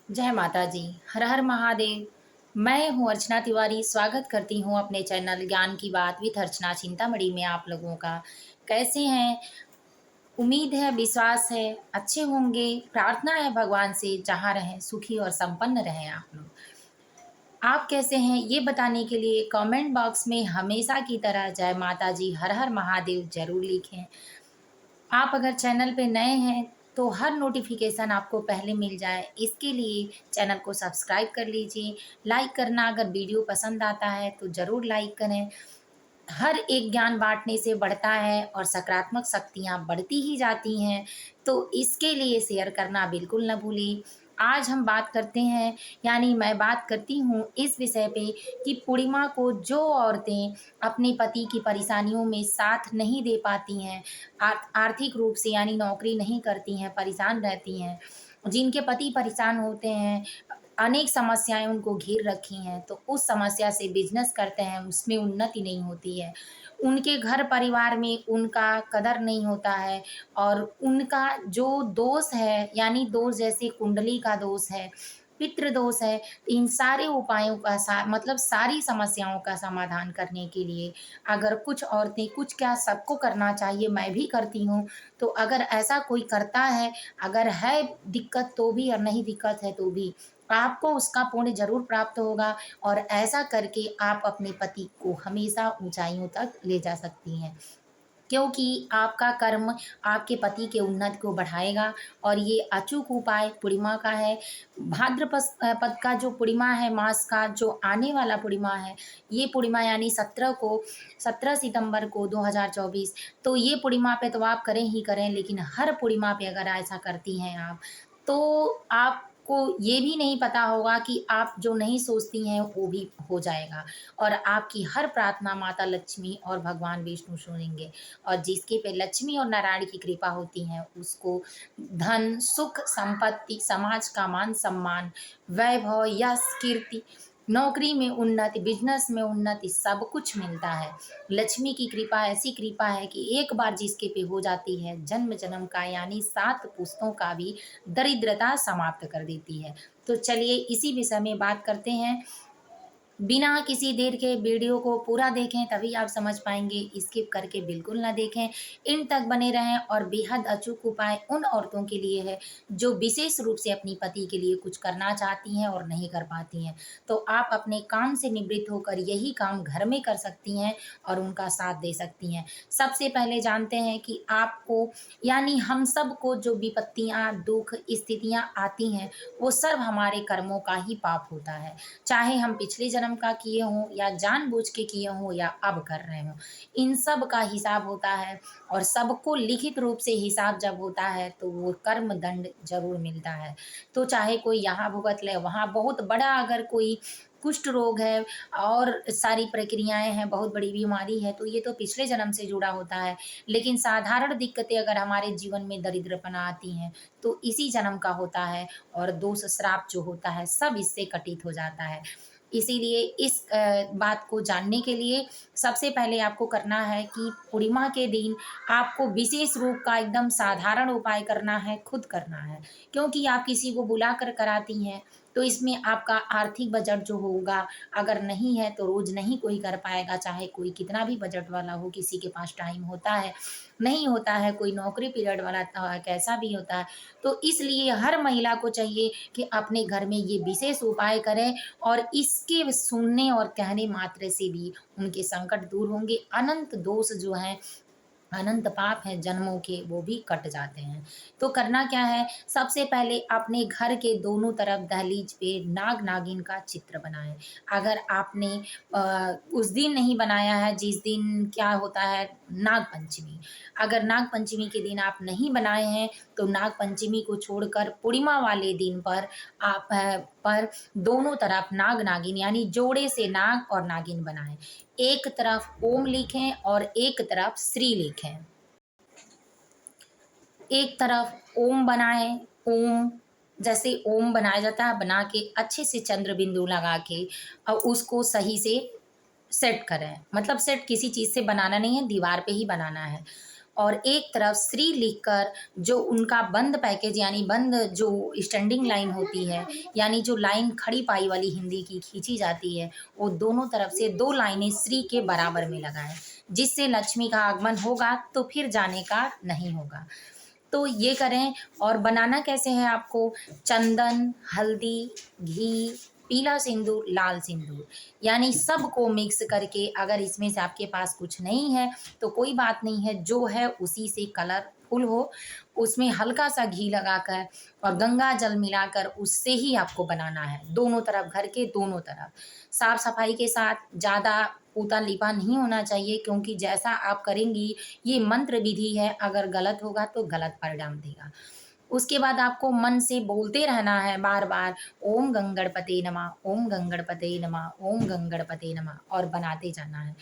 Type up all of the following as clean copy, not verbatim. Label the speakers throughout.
Speaker 1: जय माता जी। हर हर महादेव। मैं हूँ अर्चना तिवारी, स्वागत करती हूँ अपने चैनल ज्ञान की बात विद अर्चना चिंतामणि में आप लोगों का। कैसे हैं? उम्मीद है, विश्वास है, अच्छे होंगे। प्रार्थना है भगवान से जहाँ रहें सुखी और संपन्न रहें आप लोग। आप कैसे हैं ये बताने के लिए कमेंट बॉक्स में हमेशा की तरह जय माता जी, हर हर महादेव ज़रूर लिखें। आप अगर चैनल पे नए हैं तो हर नोटिफिकेशन आपको पहले मिल जाए, इसके लिए चैनल को सब्सक्राइब कर लीजिए। लाइक करना, अगर वीडियो पसंद आता है तो ज़रूर लाइक करें। हर एक ज्ञान बांटने से बढ़ता है और सकारात्मक शक्तियाँ बढ़ती ही जाती हैं, तो इसके लिए शेयर करना बिल्कुल ना भूलें। आज हम बात करते हैं, यानी मैं बात करती हूँ इस विषय पे कि पूर्णिमा को जो औरतें अपने पति की परेशानियों में साथ नहीं दे पाती हैं, आर्थिक रूप से यानी नौकरी नहीं करती हैं, परेशान रहती हैं, जिनके पति परेशान होते हैं, अनेक समस्याएँ उनको घेर रखी हैं, तो उस समस्या से बिज़नेस करते हैं, उसमें उन्नति नहीं होती है। उनके घर परिवार में उनका कदर नहीं होता है और उनका जो दोष है, यानी दोष जैसे कुंडली का दोष है, पितृ दोष है, इन सारे उपायों का मतलब सारी समस्याओं का समाधान करने के लिए अगर कुछ औरतें, कुछ क्या सबको करना चाहिए, मैं भी करती हूँ। तो अगर ऐसा कोई करता है, अगर है दिक्कत तो भी और नहीं दिक्कत है तो भी, आपको उसका पुण्य ज़रूर प्राप्त होगा और ऐसा करके आप अपने पति को हमेशा ऊँचाइयों तक ले जा सकती हैं। क्योंकि आपका कर्म आपके पति के उन्नति को बढ़ाएगा और ये अचूक उपाय पूर्णिमा का है। पद का जो पूर्णिमा है, मास का जो आने वाला पूर्णिमा है, ये पूर्णिमा यानी 17 सितंबर को 2024, तो ये पूर्णिमा पे तो आप करें ही करें, लेकिन हर पूर्णिमा पे अगर ऐसा करती हैं आप, तो आपको ये भी नहीं पता होगा कि आप जो नहीं सोचती हैं वो भी हो जाएगा और आपकी हर प्रार्थना माता लक्ष्मी और भगवान विष्णु सुनेंगे। और जिसके पे लक्ष्मी और नारायण की कृपा होती है उसको धन, सुख, संपत्ति, समाज का मान सम्मान, वैभव, यश, कीर्ति, नौकरी में उन्नति, बिजनेस में उन्नति, सब कुछ मिलता है। लक्ष्मी की कृपा ऐसी कृपा है कि एक बार जिसके पे हो जाती है, जन्म जन्म का यानी 7 पुश्तों का भी दरिद्रता समाप्त कर देती है। तो चलिए इसी विषय में बात करते हैं। बिना किसी देर के वीडियो को पूरा देखें तभी आप समझ पाएँगे, स्किप करके बिल्कुल ना देखें। एंड तक बने रहें और बेहद अचूक उपाय उन औरतों के लिए है, जो विशेष रूप से अपनी पति के लिए कुछ करना चाहती हैं और नहीं कर पाती हैं। तो आप अपने काम से निवृत्त होकर यही काम घर में कर सकती हैं और उनका साथ दे सकती हैं। सबसे पहले जानते हैं कि आपको, यानी हम सबको जो विपत्तियाँ, दुःख, स्थितियाँ आती हैं, वो सब हमारे कर्मों का ही पाप होता है। चाहे हम पिछले जन्म का किए हों या जानबूझ के किए हों या अब कर रहे हों, इन सब का हिसाब होता है और सबको लिखित रूप से हिसाब जब होता है तो वो कर्म दंड ज़रूर मिलता है। तो चाहे कोई यहाँ भुगत ले, वहाँ बहुत बड़ा अगर कोई कुष्ठ रोग है और सारी प्रक्रियाएँ हैं, बहुत बड़ी बीमारी है, तो ये तो पिछले जन्म से जुड़ा होता है। लेकिन साधारण दिक्कतें अगर हमारे जीवन में दरिद्रपना आती हैं, तो इसी जन्म का होता है और दोष श्राप जो होता है सब इससे घटित हो जाता है। इसीलिए इस बात को जानने के लिए सबसे पहले आपको करना है कि पूर्णिमा के दिन आपको विशेष रूप का एकदम साधारण उपाय करना है, खुद करना है। क्योंकि आप किसी को बुलाकर कराती हैं, तो इसमें आपका आर्थिक बजट जो होगा, अगर नहीं है तो रोज़ नहीं कोई कर पाएगा, चाहे कोई कितना भी बजट वाला हो, किसी के पास टाइम होता है, नहीं होता है, कोई नौकरी पीरियड वाला कैसा भी होता है। तो इसलिए हर महिला को चाहिए कि अपने घर में ये विशेष उपाय करें और इसके सुनने और कहने मात्र से भी उनके संकट दूर होंगे। अनंत दोष जो हैं, अनंत पाप हैं जन्मों के, वो भी कट जाते हैं। तो करना क्या है, सबसे पहले अपने घर के दोनों तरफ दहलीज पे नाग-नागिन का चित्र बनाएँ। अगर आपने उस दिन नहीं बनाया है जिस दिन क्या होता है नाग पंचमी, अगर नाग पंचमी के दिन आप नहीं बनाए हैं, तो नाग पंचमी को छोड़कर पूर्णिमा वाले दिन पर आप पर दोनों तरफ नाग-नागिन यानी जोड़े से नाग और नागिन बनाएँ। एक तरफ ओम लिखें और एक तरफ श्री लिखें। एक तरफ ओम बनाएँ, ओम जैसे ओम बनाया जाता है, बना के अच्छे से चंद्र बिंदु लगा के उसको सही से सेट करें। मतलब सेट किसी चीज़ से बनाना नहीं है, दीवार पे ही बनाना है। और एक तरफ श्री लिखकर जो उनका बंद पैकेज यानी बंद जो स्टैंडिंग लाइन होती है, यानी जो लाइन खड़ी पाई वाली हिंदी की खींची जाती है, वो दोनों तरफ से 2 लाइनें श्री के बराबर में लगाएं, जिससे लक्ष्मी का आगमन होगा तो फिर जाने का नहीं होगा। तो ये करें। और बनाना कैसे है आपको, चंदन, हल्दी, घी, पीला सिंदूर, लाल सिंदूर, यानी सबको मिक्स करके, अगर इसमें से आपके पास कुछ नहीं है तो कोई बात नहीं है, जो है उसी से कलरफुल हो, उसमें हल्का सा घी लगाकर और गंगा जल मिलाकर उससे ही आपको बनाना है। दोनों तरफ, घर के दोनों तरफ साफ सफाई के साथ, ज़्यादा ऊता लिपा नहीं होना चाहिए, क्योंकि जैसा आप करेंगी ये मंत्र विधि है, अगर गलत होगा तो गलत परिणाम देगा। उसके बाद आपको मन से बोलते रहना है बार बार, ओम गंगणपते नमः, ओम गंगणपते नमः, ओम गंगणपते नमः, और बनाते जाना है।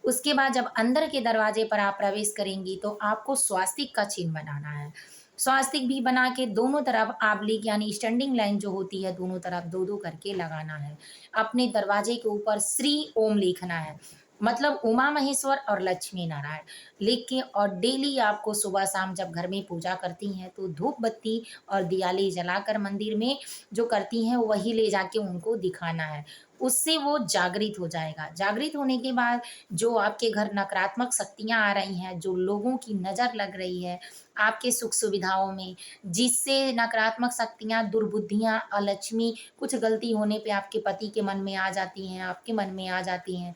Speaker 1: उसके बाद जब अंदर के दरवाजे पर आप प्रवेश करेंगी तो आपको स्वास्तिक का चिन्ह बनाना है। स्वास्तिक भी बना के दोनों तरफ आबलिक यानी स्टैंडिंग लाइन जो होती है, दोनों तरफ 2-2 करके लगाना है। अपने दरवाजे के ऊपर श्री ओम लिखना है, मतलब उमा महेश्वर और लक्ष्मी नारायण लिख के, और डेली आपको सुबह शाम जब घर में पूजा करती हैं तो धूप बत्ती और दियाली जलाकर मंदिर में जो करती हैं वही ले जाके उनको दिखाना है। उससे वो जागृत हो जाएगा। जागृत होने के बाद जो आपके घर नकारात्मक शक्तियाँ आ रही हैं, जो लोगों की नज़र लग रही है आपके सुख सुविधाओं में, जिससे नकारात्मक शक्तियाँ, दुर्बुद्धियाँ, अलक्ष्मी, कुछ गलती होने पे आपके पति के मन में आ जाती हैं, आपके मन में आ जाती हैं,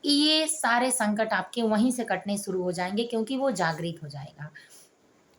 Speaker 1: ये सारे संकट आपके वहीं से कटने शुरू हो जाएँगे, क्योंकि वो जागृत हो जाएगा।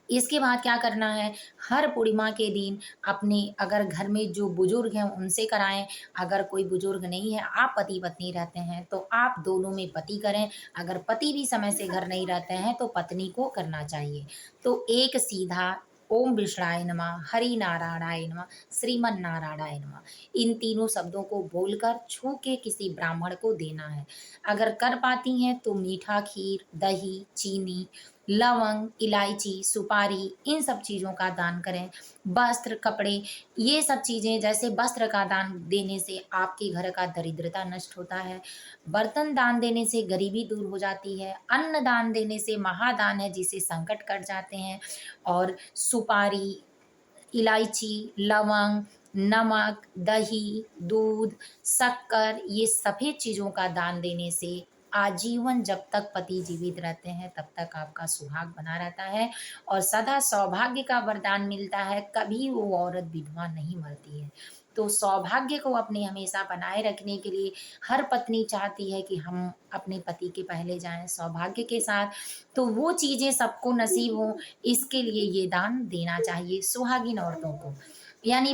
Speaker 1: इसके बाद क्या करना है, हर पूर्णिमा के दिन अपने, अगर घर में जो बुजुर्ग हैं उनसे कराएं, अगर कोई बुजुर्ग नहीं है, आप पति पत्नी रहते हैं तो आप दोनों में पति करें, अगर पति भी समय से घर नहीं रहते हैं तो पत्नी को करना चाहिए। तो एक सीधा ओम विष्णाय नमः, हरि नारायणाय नमः, श्रीमन नारायणाय नमः, इन तीनों शब्दों को बोलकर छू के किसी ब्राह्मण को देना है। अगर कर पाती हैं तो मीठा खीर, दही, चीनी, लवंग, इलायची, सुपारी, इन सब चीज़ों का दान करें। वस्त्र, कपड़े, ये सब चीज़ें, जैसे वस्त्र का दान देने से आपके घर का दरिद्रता नष्ट होता है, बर्तन दान देने से गरीबी दूर हो जाती है, अन्न दान देने से महादान है जिससे संकट कट जाते हैं, और सुपारी, इलायची, लवंग, नमक, दही, दूध, शक्कर, ये सफ़ेद चीज़ों का दान देने से आजीवन, जब तक पति जीवित रहते हैं तब तक आपका सुहाग बना रहता है और सदा सौभाग्य का वरदान मिलता है, कभी वो औरत विधवा नहीं मरती है। तो सौभाग्य को अपने हमेशा बनाए रखने के लिए हर पत्नी चाहती है कि हम अपने पति के पहले जाएँ सौभाग्य के साथ, तो वो चीज़ें सबको नसीब हों, इसके लिए ये दान देना चाहिए सुहागिन औरतों को। यानी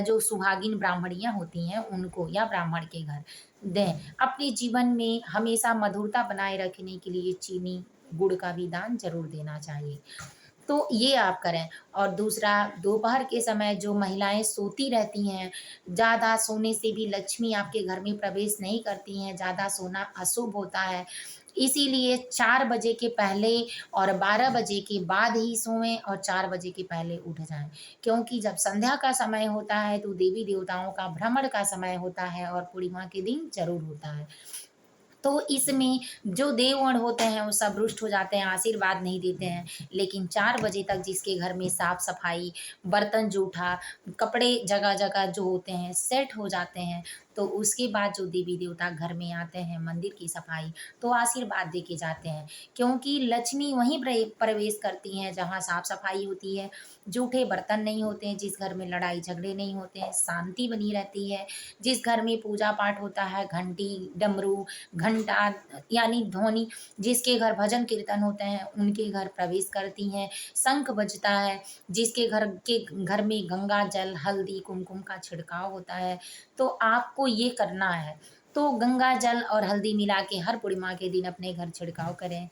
Speaker 1: जो सुहागिन ब्राह्मणियाँ होती हैं उनको, या ब्राह्मण के घर दें। अपने जीवन में हमेशा मधुरता बनाए रखने के लिए चीनी, गुड़ का भी दान ज़रूर देना चाहिए। तो ये आप करें। और दूसरा, दोपहर के समय जो महिलाएँ सोती रहती हैं, ज़्यादा सोने से भी लक्ष्मी आपके घर में प्रवेश नहीं करती हैं, ज़्यादा सोना अशुभ होता है। इसीलिए 4 बजे के पहले और 12 बजे के बाद ही सोएँ और 4 बजे के पहले उठ जाएँ। क्योंकि जब संध्या का समय होता है तो देवी-देवताओं का भ्रमण का समय होता है और पूर्णिमा के दिन ज़रूर होता है। तो इसमें जो देवगण होते हैं वो सब रुष्ट हो जाते हैं, आशीर्वाद नहीं देते हैं। लेकिन 4 बजे तक जिसके घर में साफ-सफाई, बर्तन जूठा, कपड़े जगह-जगह जो होते हैं सेट हो जाते हैं, तो उसके बाद जो देवी-देवता घर में आते हैं, मंदिर की सफाई, तो आशीर्वाद दे के जाते हैं। क्योंकि लक्ष्मी वहीं प्रवेश करती हैं जहाँ साफ-सफाई होती है, जूठे बर्तन नहीं होते हैं, जिस घर में लड़ाई-झगड़े नहीं होते हैं, शांति बनी रहती है, जिस घर में पूजा-पाठ होता है, घंटी, डमरू, घंटा यानी ध्वनि, जिसके घर भजन कीर्तन होते हैं उनके घर प्रवेश करती हैं, शंख बजता है, जिसके घर में गंगा जल, हल्दी, कुमकुम का छिड़काव होता है, तो आपको ये करना है। तो गंगा जल और हल्दी मिला के हर पूर्णिमा के दिन अपने घर छिड़काव करें।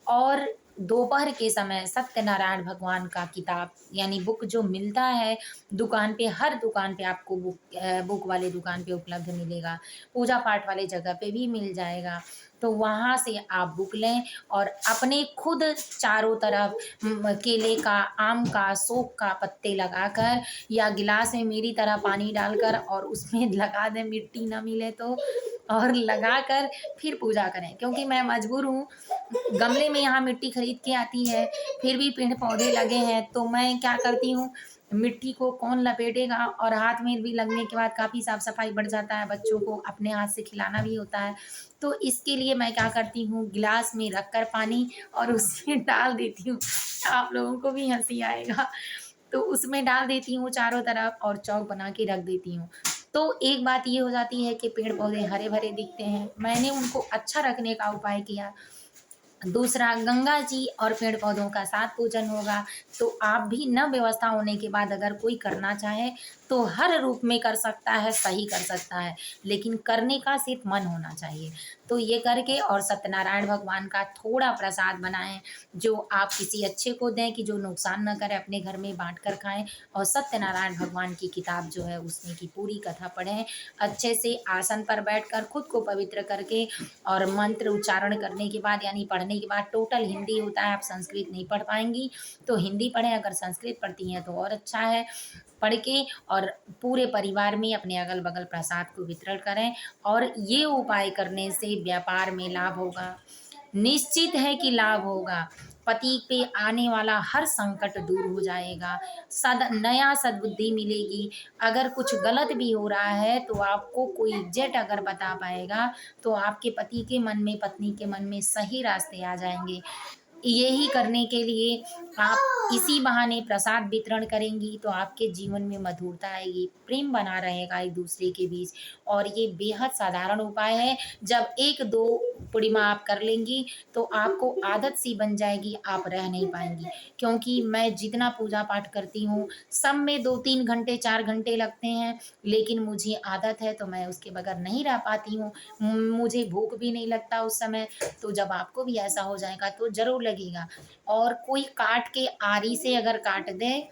Speaker 1: और दोपहर के समय सत्यनारायण भगवान का किताब यानी बुक जो मिलता है दुकान पे, हर दुकान पे आपको बुक वाले दुकान पे उपलब्ध मिलेगा, पूजा पाठ वाले जगह पे भी मिल जाएगा। तो वहाँ से आप बुक लें और अपने खुद चारों तरफ केले का, आम का, शोक का पत्ते लगाकर या गिलास में मेरी तरह पानी डालकर और उसमें लगा दें, मिट्टी ना मिले तो, और लगाकर फिर पूजा करें। क्योंकि मैं मजबूर हूँ गमले में यहाँ मिट्टी खरीद के आती है, फिर भी पेड़ पौधे लगे हैं तो मैं क्या करती हूँ, मिट्टी को कौन लपेटेगा, और हाथ में भी लगने के बाद काफ़ी साफ सफाई बढ़ जाता है, बच्चों को अपने हाथ से खिलाना भी होता है। तो इसके लिए मैं क्या करती हूँ, गिलास में रख कर पानी और उसमें डाल देती हूँ। आप लोगों को भी हंसी आएगा, तो उसमें डाल देती हूँ चारों तरफ और चौक बना के रख देती हूँ। तो एक बात ये हो जाती है कि पेड़ पौधे हरे भरे दिखते हैं, मैंने उनको अच्छा रखने का उपाय किया। दूसरा, गंगा जी और पेड़ पौधों का साथ पूजन होगा। तो आप भी न व्यवस्था होने के बाद अगर कोई करना चाहे तो हर रूप में कर सकता है, सही कर सकता है, लेकिन करने का सिर्फ मन होना चाहिए। तो ये करके और सत्यनारायण भगवान का थोड़ा प्रसाद बनाएं, जो आप किसी अच्छे को दें कि जो नुकसान न करे, अपने घर में बांट कर खाएं। और सत्यनारायण भगवान की किताब जो है उसमें की पूरी कथा पढ़ें, अच्छे से आसन पर बैठकर खुद को पवित्र करके, और मंत्र उच्चारण करने के बाद यानी पढ़ने के बाद, टोटल हिंदी होता है, आप संस्कृत नहीं पढ़ पाएंगी तो हिंदी पढ़ें, अगर संस्कृत पढ़ती हैं तो और अच्छा है, पढ़ के और पूरे परिवार में अपने अगल बगल प्रसाद को वितरण करें। और ये उपाय करने से व्यापार में लाभ होगा, निश्चित है कि लाभ होगा। पति पे आने वाला हर संकट दूर हो जाएगा, नया सद्बुद्धि मिलेगी। अगर कुछ गलत भी हो रहा है तो आपको कोई एग्जैक्ट अगर बता पाएगा तो आपके पति के मन में, पत्नी के मन में सही रास्ते आ जाएंगे। यही करने के लिए आप इसी बहाने प्रसाद वितरण करेंगी तो आपके जीवन में मधुरता आएगी, प्रेम बना रहेगा एक दूसरे के बीच। और ये बेहद साधारण उपाय है, जब एक दो पूर्णिमा आप कर लेंगी तो आपको आदत सी बन जाएगी, आप रह नहीं पाएंगी। क्योंकि मैं जितना पूजा पाठ करती हूँ सब में 2-3 घंटे 4 घंटे लगते हैं, लेकिन मुझे आदत है तो मैं उसके बगैर नहीं रह पाती हूँ, मुझे भूख भी नहीं लगता उस समय। तो जब आपको भी ऐसा हो जाएगा तो ज़रूर लगेगा। और कोई काट के आरी से अगर काट दे,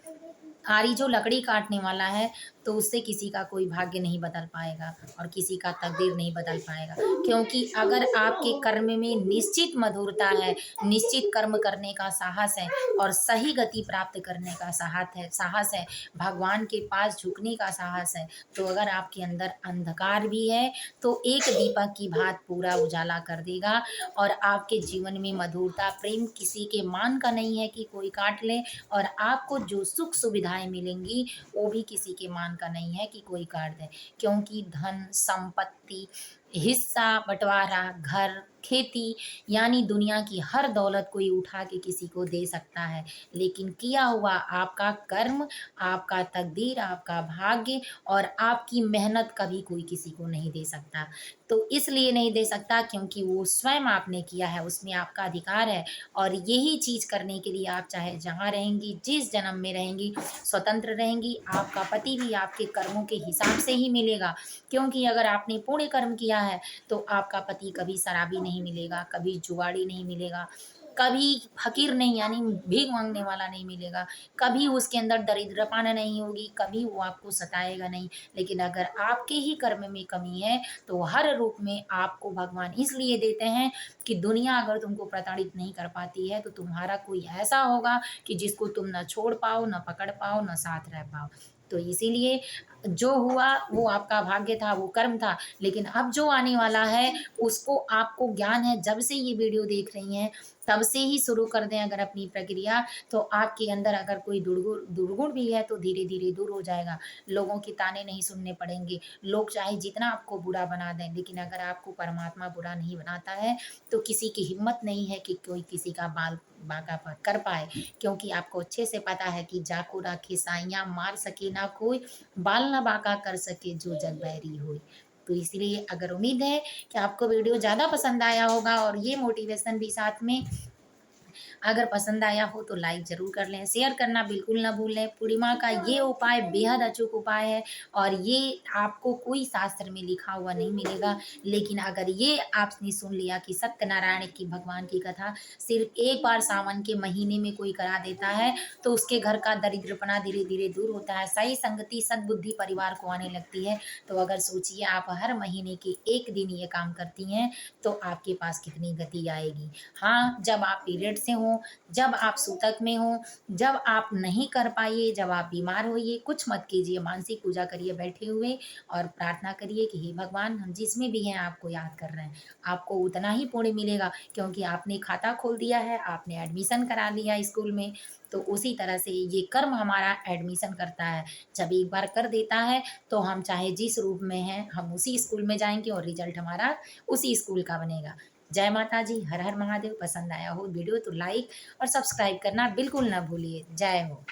Speaker 1: आरी जो लकड़ी काटने वाला है, तो उससे किसी का कोई भाग्य नहीं बदल पाएगा और किसी का तकदीर नहीं बदल पाएगा। क्योंकि अगर आपके कर्म में निश्चित मधुरता है, निश्चित कर्म करने का साहस है और सही गति प्राप्त करने का साहस है, भगवान के पास झुकने का साहस है, तो अगर आपके अंदर अंधकार भी है तो एक दीपक की भांति पूरा उजाला कर देगा। और आपके जीवन में मधुरता, प्रेम किसी के मान का नहीं है कि कोई काट ले, और आपको जो सुख सुविधाएं मिलेंगी वो भी किसी के मान का नहीं है कि कोई काट दे। क्योंकि धन संपत्ति, हिस्सा बंटवारा, घर, खेती, यानी दुनिया की हर दौलत कोई उठा के किसी को दे सकता है, लेकिन किया हुआ आपका कर्म, आपका तकदीर, आपका भाग्य और आपकी मेहनत कभी कोई किसी को नहीं दे सकता। तो इसलिए नहीं दे सकता क्योंकि वो स्वयं आपने किया है, उसमें आपका अधिकार है। और यही चीज़ करने के लिए आप चाहे जहाँ रहेंगी, जिस जन्म में रहेंगी, स्वतंत्र रहेंगी। आपका पति भी आपके कर्मों के हिसाब से ही मिलेगा, क्योंकि अगर आपने पुण्य कर्म किया है तो आपका पति कभी शराबी नहीं मिलेगा, कभी जुआड़ी नहीं मिलेगा, कभी फकीर नहीं यानी भीख मांगने वाला नहीं मिलेगा, कभी उसके अंदर दरिद्रपना नहीं होगी, कभी वो आपको सताएगा नहीं। लेकिन अगर आपके ही कर्म में कमी है तो हर रूप में आपको भगवान इसलिए देते हैं कि दुनिया अगर तुमको प्रताड़ित नहीं कर पाती है तो तुम्हारा कोई ऐसा होगा कि जिसको तुम न छोड़ पाओ, न पकड़ पाओ, न साथ रह पाओ। तो इसीलिए जो हुआ वो आपका भाग्य था, वो कर्म था, लेकिन अब जो आने वाला है उसको आपको ज्ञान है। जब से ये वीडियो देख रही हैं तब से ही शुरू कर दें अगर अपनी प्रक्रिया, तो आपके अंदर अगर कोई दुर्गुण भी है तो धीरे धीरे दूर हो जाएगा। लोगों के ताने नहीं सुनने पड़ेंगे, लोग चाहे जितना आपको बुरा बना दें, लेकिन अगर आपको परमात्मा बुरा नहीं बनाता है तो किसी की हिम्मत नहीं है कि कोई किसी का बाल बांका पर कर पाए। क्योंकि आपको अच्छे से पता है कि जाको राखे साइयाँ, मार सके ना कोई, बाल ना बांका कर सके जो जग बैरी होए। तो इसलिए अगर उम्मीद है कि आपको वीडियो ज़्यादा पसंद आया होगा और ये मोटिवेशन भी साथ में अगर पसंद आया हो तो लाइक ज़रूर कर लें, शेयर करना बिल्कुल ना भूलें। पूर्णिमा का ये उपाय बेहद अचूक उपाय है और ये आपको कोई शास्त्र में लिखा हुआ नहीं मिलेगा, लेकिन अगर ये आपने सुन लिया कि सत्यनारायण की भगवान की कथा सिर्फ एक बार सावन के महीने में कोई करा देता है तो उसके घर का दरिद्रपना धीरे धीरे दूर होता है, सही संगति सद्बुद्धि परिवार को आने लगती है। तो अगर सोचिए आप हर महीने के एक दिन ये काम करती हैं तो आपके पास कितनी गति आएगी। हाँ, जब आप पीरियड से हो हो, जब आप सूतक में हो, जब आप नहीं कर पाइए, जब आप बीमार होइए, कुछ मत कीजिए, मानसिक पूजा करिए बैठे हुए और प्रार्थना करिए कि हे भगवान, हम जिसमें भी हैं आपको याद कर रहे हैं। आपको उतना ही पुण्य मिलेगा, क्योंकि आपने खाता खोल दिया है, आपने एडमिशन करा लिया स्कूल में, तो उसी तरह से ये कर्म हमारा एडमिशन करता है। जब एक बार कर देता है तो हम चाहे जिस रूप में हैं, हम उसी स्कूल में जाएँगे और रिज़ल्ट हमारा उसी स्कूल का बनेगा। जय माता जी, हर हर महादेव। पसंद आया हो वीडियो तो लाइक और सब्सक्राइब करना बिल्कुल ना भूलिए। जय हो।